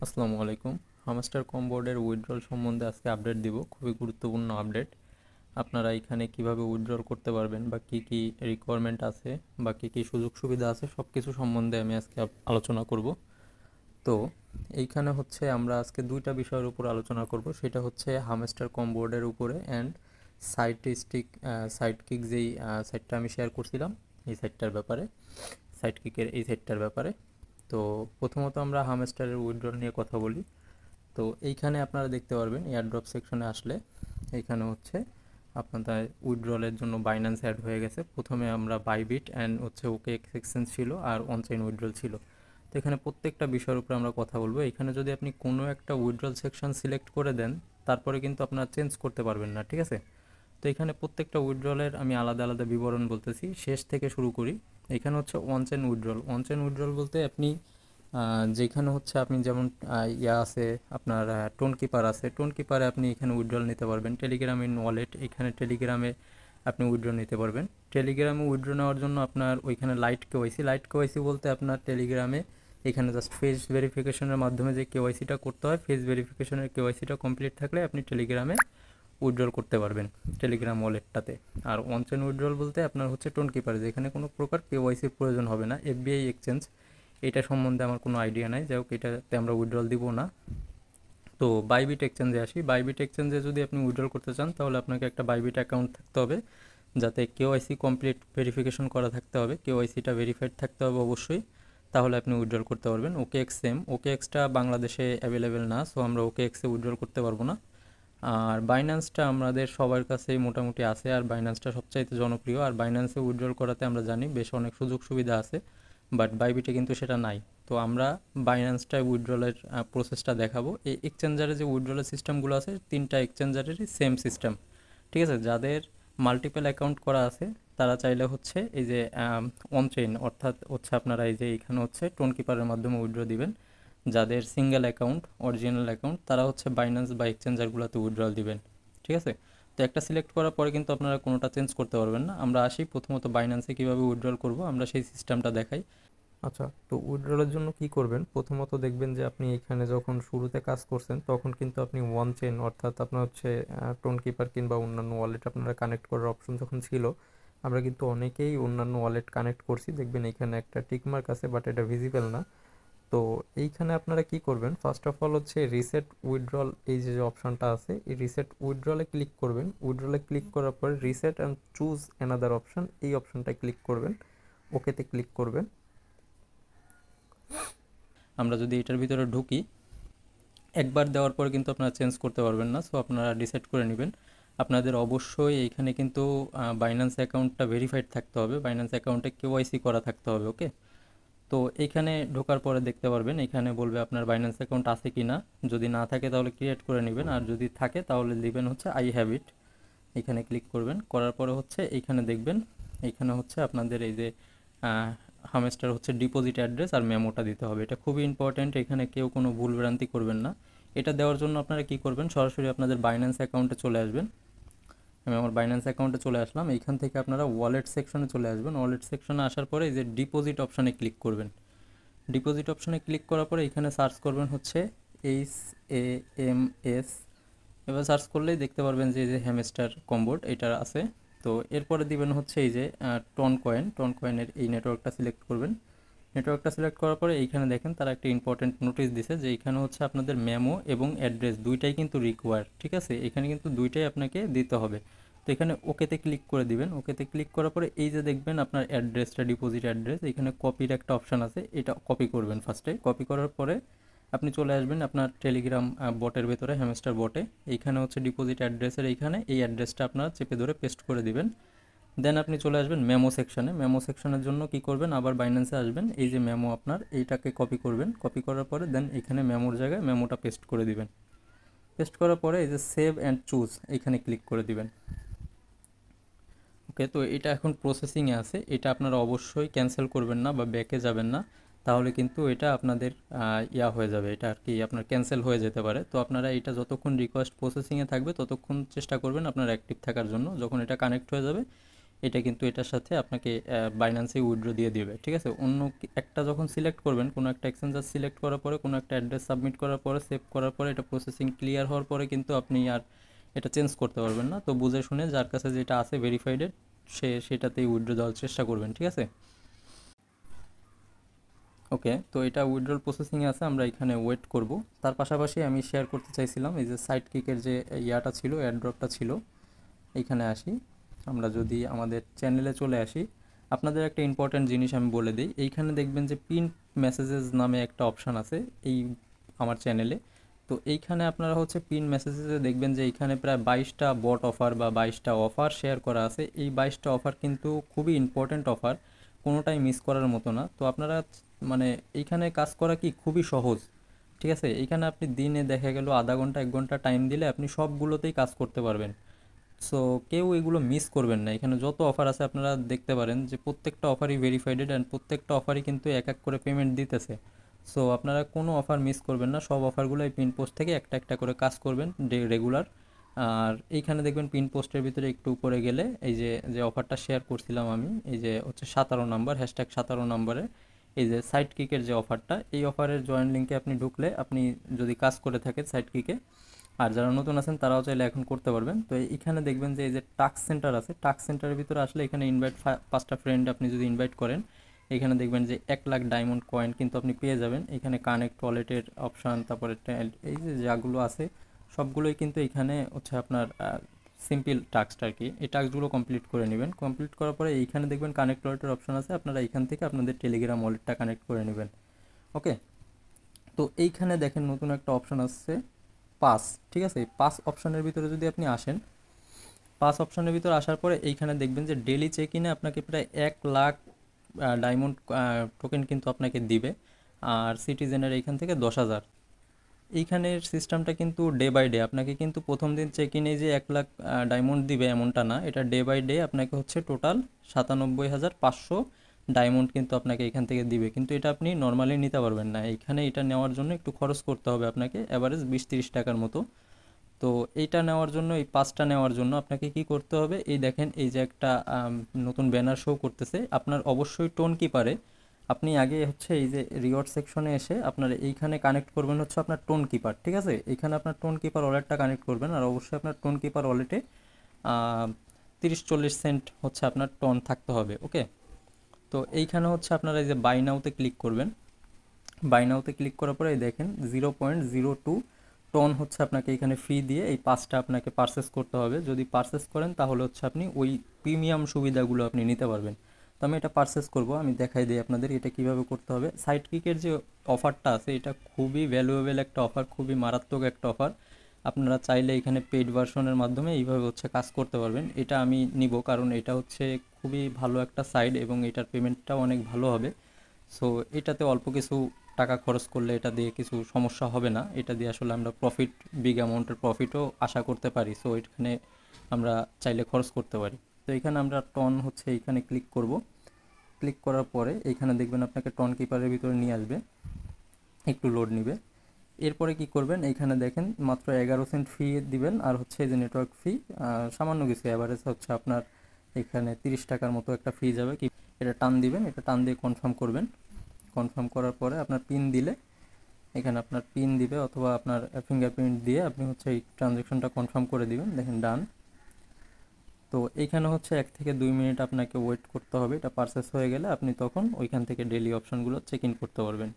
আসসালামু আলাইকুম। হামস্টার কম বোর্ডের উইথড্রল সম্বন্ধে আজকে আপডেট দিব, খুবই গুরুত্বপূর্ণ আপডেট। আপনারা এখানে কিভাবে উইথড্রল করতে পারবেন বা কি কি রিকোয়ারমেন্ট আছে বা কি কি সুযোগ সুবিধা আছে সব কিছু সম্বন্ধে আমি আজকে আলোচনা করব। তো এইখানে হচ্ছে আমরা আজকে দুইটা বিষয়ের উপর আলোচনা করব, সেটা হচ্ছে হামস্টার কম বোর্ডের উপরে অ্যান্ড সাইড কিক যেই সাইটটা আমি শেয়ার করছিলাম এই সাইটটার ব্যাপারে, সাইড কিকের এই সাইটটার ব্যাপারে। তো প্রথমত আমরা হামস্টারের উইথড্রল নিয়ে কথা বলি। তো এইখানে আপনারা দেখতে পারবেন এয়ারড্রপ সেকশনে আসলে এইখানে হচ্ছে আপনাদের উইথড্রলের জন্য বাইন্যান্স অ্যাড হয়ে গেছে। প্রথমে আমরা বাইবিট অ্যান্ড হচ্ছে ওকে এক্সচেঞ্জ ছিল আর অনচাইন উইথড্রল ছিল। তো এখানে প্রত্যেকটা বিষয়ের উপরে আমরা কথা বলবো। এখানে যদি আপনি কোনো একটা উইথড্রল সেকশন সিলেক্ট করে দেন তারপরে কিন্তু আপনারা চেঞ্জ করতে পারবেন না, ঠিক আছে? তো এখানে প্রত্যেকটা উইথড্রলের আমি আলাদা আলাদা বিবরণ বলতেছি, শেষ থেকে শুরু করি। এখানে হচ্ছে one chain withdrawal. One chain withdrawal বলতে আপনি যেখানে হচ্ছে আপনি যেমন ইয়া আছে আপনার টোন কিপার আছে, টোন কিপারে আপনি এখানে উইথড্রল নিতে পারবেন। টেলিগ্রাম ইন ওয়ালেট, এখানে টেলিগ্রামে আপনি উইথড্র নিতে পারবেন। টেলিগ্রামে উইথড্র নেওয়ার জন্য আপনার ওইখানে লাইট কেওয়াইসি বলতে আপনার টেলিগ্রামে এখানে জাস্ট ফেস ভেরিফিকেশনের মাধ্যমে যে কেওয়াইসিটা করতে হয়, ফেস ভেরিফিকেশনের কেওয়াইসিটা কমপ্লিট থাকলে আপনি টেলিগ্রামে উইথড্রল করতে পারবেন টেলিগ্রাম ওয়ালেটটাতে। আর ওয়ান চেন উইথড্রল বলতে আপনার হচ্ছে টোন কিপার, যেখানে কোনো প্রকার কেওয়াইসির প্রয়োজন হবে না। এফবিআই এক্সচেঞ্জ, এটা সম্বন্ধে আমার কোনো আইডিয়া নাই, যাই হোক এটাতে আমরা উইথড্রল দিব না। তো বাইবিট এক্সচেঞ্জে আসি। বাইবিট এক্সচেঞ্জে যদি আপনি উইথড্রল করতে চান তাহলে আপনাকে একটা বাইবিট অ্যাকাউন্ট থাকতে হবে, যাতে কেওয়াইসি কমপ্লিট ভেরিফিকেশন করা থাকতে হবে, কেওয়াইসিটা ভেরিফাইড থাকতে হবে অবশ্যই, তাহলে আপনি উইথড্রল করতে পারবেন। ওকে এক্স সেম, ওকে এক্সটা বাংলাদেশে অ্যাভেলেবেল না, সো আমরা ওকে এক্সে উইথড্রল করতে পারবো না। আর বাইন্যান্সটা আমাদের সবার কাছেই মোটামুটি আছে, আর বাইন্যান্সটা সবচাইতে জনপ্রিয়। আর বাইন্যান্সে উইথড্রল করাতে আমরা জানি বেশ অনেক সুযোগ সুবিধা আছে, বাট বাইবিটে কিন্তু সেটা নাই। তো আমরা বাইন্যান্সটায় উইথড্রলের প্রসেসটা দেখাবো। এই এক্সচেঞ্জারে যে উইথড্রলের সিস্টেমগুলো আছে তিনটা এক্সচেঞ্জারেরই সেম সিস্টেম, ঠিক আছে? যাদের মাল্টিপল অ্যাকাউন্ট করা আছে তারা চাইলে হচ্ছে এই যে অনচেইন, অর্থাৎ হচ্ছে আপনারা এই যে এখানে হচ্ছে টোন কিপারের মাধ্যমে উইথড্র দিবেন। যাদের সিঙ্গেল অ্যাকাউন্ট, অরিজিনাল অ্যাকাউন্ট, তারা হচ্ছে বাইন্যান্স বা এক্সচেঞ্জারগুলোতে উইথড্রল দিবেন, ঠিক আছে? তো একটা সিলেক্ট করার পরে কিন্তু আপনারা কোনোটা চেঞ্জ করতে পারবেন না। আমরা আসি প্রথমত বাইন্যান্সে কীভাবে উইথড্রল করব, আমরা সেই সিস্টেমটা দেখাই। আচ্ছা, তো উইথড্রলের জন্য কি করবেন, প্রথমত দেখবেন যে আপনি এখানে যখন শুরুতে কাজ করছেন তখন কিন্তু আপনি ওয়ান চেন, অর্থাৎ আপনার হচ্ছে টোন কিপার কিংবা অন্যান্য ওয়ালেট আপনারা কানেক্ট করার অপশন যখন ছিল, আমরা কিন্তু অনেকেই অন্যান্য ওয়ালেট কানেক্ট করছি। দেখবেন এখানে একটা টিকমার্ক আছে বাট এটা ভিজিবল না। তো এইখানে আপনারা কি করবেন, ফার্স্ট অফ অল হচ্ছে রিসেট উইথড্রল, এই যে অপশনটা আছে এই রিসেট উইথড্রলে ক্লিক করবেন। উইথড্রলে ক্লিক করার পরে reset and choose another option, এই অপশনটায় ক্লিক করবেন, ওকেতে ক্লিক করবেন। আমরা যদি এটার ভিতরে ঢুকি, একবার দেওয়ার পর কিন্তু আপনারা চেঞ্জ করতে পারবেন না, সো আপনারা ডিসাইড করে নেবেন। আপনাদের অবশ্যই এইখানে কিন্তু বাইন্যান্স অ্যাকাউন্টটা ভেরিফাইড থাকতে হবে, বাইন্যান্স অ্যাকাউন্টে কেওয়াইসি করা থাকতে হবে, ওকে? তো এইখানে ঢোকার পরে দেখতে পারবেন এখানে বলবে আপনার বাইন্যান্স অ্যাকাউন্ট আছে কি না। যদি না থাকে তাহলে ক্রিয়েট করে নেবেন, আর যদি থাকে তাহলে দিবেন হচ্ছে আই হ্যাভ ইট। এখানে ক্লিক করবেন, করার পরে হচ্ছে এইখানে দেখবেন এইখানে হচ্ছে আপনাদের এই যে হামেস্টার হচ্ছে ডিপোজিট অ্যাড্রেস আর মেমোটা দিতে হবে। এটা খুবই ইম্পর্ট্যান্ট, এখানে কেউ কোনো ভুলভ্রান্তি করবেন না। এটা দেওয়ার জন্য আপনারা কি করবেন, সরাসরি আপনাদের বাইন্যান্স অ্যাকাউন্টে চলে আসবেন। আমি আমার বাইন্যান্স অ্যাকাউন্টে চলে আসলাম। এইখান থেকে আপনারা ওয়ালেট সেকশনে চলে আসবেন। ওয়ালেট সেকশনে আসার পরে এই যে ডিপোজিট অপশানে ক্লিক করবেন। ডিপোজিট অপশানে ক্লিক করার পরে এখানে সার্চ করবেন হচ্ছে HAMS। এবার সার্চ করলেই দেখতে পারবেন যে এই যে হ্যামস্টার কমবোর্ড এটা আছে। তো এরপরে দিবেন হচ্ছে এই যে টন কয়েনের এই নেটওয়ার্কটা সিলেক্ট করবেন। নেটওয়ার্কটা সিলেক্ট করার পরে এইখানে দেখেন তারা একটা ইম্পর্টেন্ট নোটিশ দিছে যে এইখানে হচ্ছে আপনাদের মেমো এবং অ্যাড্রেস দুইটাই কিন্তু রিকোয়ার, ঠিক আছে? এখানে কিন্তু দুইটাই আপনাকে দিতে হবে। তো এখানে ওকেতে ক্লিক করে দিবেন। ওকেতে ক্লিক করার পরে এই যে দেখবেন আপনার অ্যাড্রেসটা, ডিপোজিট অ্যাড্রেস, এখানে কপির একটা অপশান আছে, এটা কপি করবেন ফার্স্টে। কপি করার পরে আপনি চলে আসবেন আপনার টেলিগ্রাম বটের ভেতরে, হ্যামস্টার বটে। এইখানে হচ্ছে ডিপোজিট অ্যাড্রেসের এইখানে এই অ্যাড্রেসটা আপনারা চেপে ধরে পেস্ট করে দিবেন। দেন আপনি চলে আসবেন মেমো সেকশনে। মেমো সেকশনের জন্য কি করবেন, আবার বাইন্যান্সে আসবেন, এই যে মেমো আপনার এইটাকে কপি করবেন। কপি করার পরে দেন এখানে মেমোর জায়গায় মেমোটা পেস্ট করে দিবেন। পেস্ট করার পরে এই যে সেভ অ্যান্ড চুজ এইখানে ক্লিক করে দিবেন। ওকে, তো এটা এখন প্রসেসিংয়ে আছে, এটা আপনারা অবশ্যই ক্যান্সেল করবেন না বা ব্যাকে যাবেন না, তাহলে কিন্তু এটা আপনাদের হয়ে যাবে, এটা আর কি আপনার ক্যান্সেল হয়ে যেতে পারে। তো আপনারা এটা যতক্ষণ রিকোয়েস্ট প্রসেসিংয়ে থাকবে ততক্ষণ চেষ্টা করবেন আপনার অ্যাক্টিভ থাকার জন্য। যখন এটা কানেক্ট হয়ে যাবে এটা কিন্তু এটার সাথে আপনাকে বাইন্যান্সে উইথড্র দিয়ে দিবে, ঠিক আছে। অন্য একটা যখন সিলেক্ট করবেন, কোনো একটা এক্সচেঞ্জার সিলেক্ট করার পরে, কোনো একটা অ্যাড্রেস সাবমিট করার পরে, সেভ করার পরে, এটা প্রসেসিং ক্লিয়ার হওয়ার পরে কিন্তু আপনি আর এটা চেঞ্জ করতে পারবেন না। তো বুঝে শুনে যার কাছে যেটা আছে ভেরিফাইডেড, সেটাতেই উইথড্র দেওয়ার চেষ্টা করবেন, ঠিক আছে। ওকে, তো এটা উইথড্রল প্রসেসিংয়ে আছে, আমরা এখানে ওয়েট করব। তার পাশাপাশি আমি শেয়ার করতে চাইছিলাম এই যে সাইড কিকের যে ইয়াটা ছিল, এয়ারড্রপটা ছিল। এইখানে আসি, আমরা যদি আমাদের চ্যানেলে চলে আসি, আপনাদের একটা ইম্পর্ট্যান্ট জিনিস আমি বলে দিই। এইখানে দেখবেন যে পিন মেসেজেস নামে একটা অপশান আছে এই আমার চ্যানেলে। তো এইখানে আপনারা হচ্ছে পিন মেসেজেসে দেখবেন যে এইখানে প্রায় 22টা বট অফার বা 22টা অফার শেয়ার করা আছে। এই 22টা অফার কিন্তু খুবই ইম্পর্ট্যান্ট অফার, কোনোটাই মিস করার মতো না। তো আপনারা মানে এইখানে কাজ করা কি খুবই সহজ, ঠিক আছে। এইখানে আপনি দিনে দেখা গেল আধা ঘন্টা 1 ঘন্টা টাইম দিলে আপনি সবগুলোতেই কাজ করতে পারবেন। সো কেউ এগুলো মিস করবেন না। এখানে যত অফার আছে আপনারা দেখতে পারেন যে প্রত্যেকটা অফারই ভেরিফাইডেড অ্যান্ড প্রত্যেকটা অফারই কিন্তু এক এক করে পেমেন্ট দিতেছে। সো আপনারা কোনো অফার মিস করবেন না, সব অফারগুলো এই পিন পোস্ট থেকে একটা একটা করে কাজ করবেন রেগুলার। আর এইখানে দেখবেন পিন পোস্টের ভিতরে একটু উপরে গেলে এই যে যে অফারটা শেয়ার করছিলাম আমি, এই যে হচ্ছে 17 নাম্বার, #17 নাম্বারে এই যে সাইড কিকের যে অফারটা, এই অফারের জয়েন লিঙ্কে আপনি ঢুকলে আপনি যদি কাজ করে থাকেন সাইড কিকে, আর যারা নতুন আছেন তারাও চাইলে এখন করতে পারবেন। তো এখানে দেখবেন যে এই যে টাস্ক সেন্টার আছে, টাস্ক সেন্টারের ভিতরে আসলে এখানে ইনভাইট 5টা ফ্রেন্ড আপনি যদি ইনভাইট করেন, এখানে দেখবেন যে 1 লাখ ডায়মন্ড কয়েন কিন্তু আপনি পেয়ে যাবেন। এখানে কানেক্ট ওয়ালেটের অপশান, তারপরে এই যে যাগুলো আছে সবগুলোই কিন্তু এখানে হচ্ছে আপনার সিম্পল টাস্ক আর কি। এই টাস্কগুলো কমপ্লিট করে নেবেন। কমপ্লিট করার পরে এইখানে দেখবেন কানেক্ট ওয়ালেটের অপশান আছে, আপনারা এইখান থেকে আপনাদের টেলিগ্রাম ওয়ালেটটা কানেক্ট করে নেবেন। ওকে, তো এইখানে দেখেন নতুন একটা অপশান আসছে পাস, ঠিক আছে। এই পাস অপশানের ভিতরে যদি আপনি আসেন, পাস অপশানের ভিতরে আসার পরে এইখানে দেখবেন যে ডেলি চেক ইনে আপনাকে প্রায় 1 লাখ ডায়মন্ড টোকেন কিন্তু আপনাকে দিবে। আর সিটিজেনের এইখান থেকে 10,000। এইখানের সিস্টেমটা কিন্তু ডে বাই ডে, আপনাকে কিন্তু প্রথম দিন চেক ইনে যে 1 লাখ ডায়মন্ড দিবে এমনটা না, এটা ডে বাই ডে আপনাকে হচ্ছে টোটাল 97,500 ডায়মন্ড কিন্তু আপনাকে এখান থেকে দিবে। কিন্তু এটা আপনি নর্মালি নিতে পারবেন না, এইখানে এটা নেওয়ার জন্য একটু খরচ করতে হবে আপনাকে, অ্যাভারেজ 20-30 টাকার মতো। তো এইটা নেওয়ার জন্য, এই পাসটা নেওয়ার জন্য আপনাকে কি করতে হবে, এই দেখেন এই যে একটা নতুন ব্যানার শো করতেছে, আপনার অবশ্যই টোন কিপারে আপনি আগে হচ্ছে এই যে রিওয়ার্ড সেকশনে এসে আপনার এইখানে কানেক্ট করবেন হচ্ছে আপনার টোন কিপার, ঠিক আছে। এইখানে আপনার টোন কিপার ওয়ালেটটা কানেক্ট করবেন, আর অবশ্যই আপনার টোন কিপার ওয়ালেটে 30-40 সেন্ট হচ্ছে আপনার টোন থাকতে হবে। ওকে, তো এইখানে হচ্ছে আপনারা এই যে বাই নাওতে ক্লিক করবেন। বাই নাওতে ক্লিক করার পরে এই দেখেন 0.02 টন হচ্ছে আপনাকে এখানে ফি দিয়ে এই পাসটা আপনাকে পারচেস করতে হবে। যদি পারচেস করেন তাহলে হচ্ছে আপনি ওই প্রিমিয়াম সুবিধাগুলো আপনি নিতে পারবেন। তো আমি এটা পারচেস করব, আমি দেখাই দিই আপনাদের এটা কিভাবে করতে হবে। সাইড কিকের যে অফারটা আছে এটা খুবই ভ্যালুয়েবল একটা অফার, খুবই মারাত্মক একটা অফার। আপনারা চাইলে এখানে পেইড ভার্সনের মাধ্যমে এইভাবে হচ্ছে কাজ করতে পারবেন। এটা আমি নিব কারণ এটা হচ্ছে খুবই ভালো একটা সাইড এবং এটার পেমেন্টটাও অনেক ভালো হবে। সো এটাতে অল্প কিছু টাকা খরচ করলে এটা দিয়ে কিছু সমস্যা হবে না, এটা দিয়ে আসলে আমরা প্রফিট, বিগ অ্যামাউন্টের প্রফিটও আশা করতে পারি। সো এখানে আমরা চাইলে খরচ করতে পারি। তো এখানে আমরা টন হচ্ছে এইখানে ক্লিক করব। ক্লিক করার পরে এইখানে দেখবেন আপনাকে টন কিপারের ভিতরে নিয়ে আসবে, একটু লোড নিবে। এরপরে কি করবেন, এইখানে দেখেন মাত্র 11 সেন্ট ফি দিবেন, আর হচ্ছে এই যে নেটওয়ার্ক ফি সামান্য কিছু, অ্যাভারেজ হচ্ছে আপনার এখানে 30 টাকার মতো একটা ফি যাবে। কি এটা টান দিবেন, এটা টান দিয়ে কনফার্ম করবেন। কনফার্ম করার পরে আপনার পিন দিলে এখানে আপনার পিন দিবে, অথবা আপনার ফিঙ্গারপ্রিন্ট দিয়ে আপনি হচ্ছে এই ট্রানজ্যাকশনটা কনফার্ম করে দিবেন। দেখেন ডান। তো এইখানে হচ্ছে 1 থেকে 2 মিনিট আপনাকে ওয়েট করতে হবে, এটা পারচেস হয়ে গেলে আপনি তখন ওইখান থেকে ডেলি অপশনগুলো চেক ইন করতে পারবেন।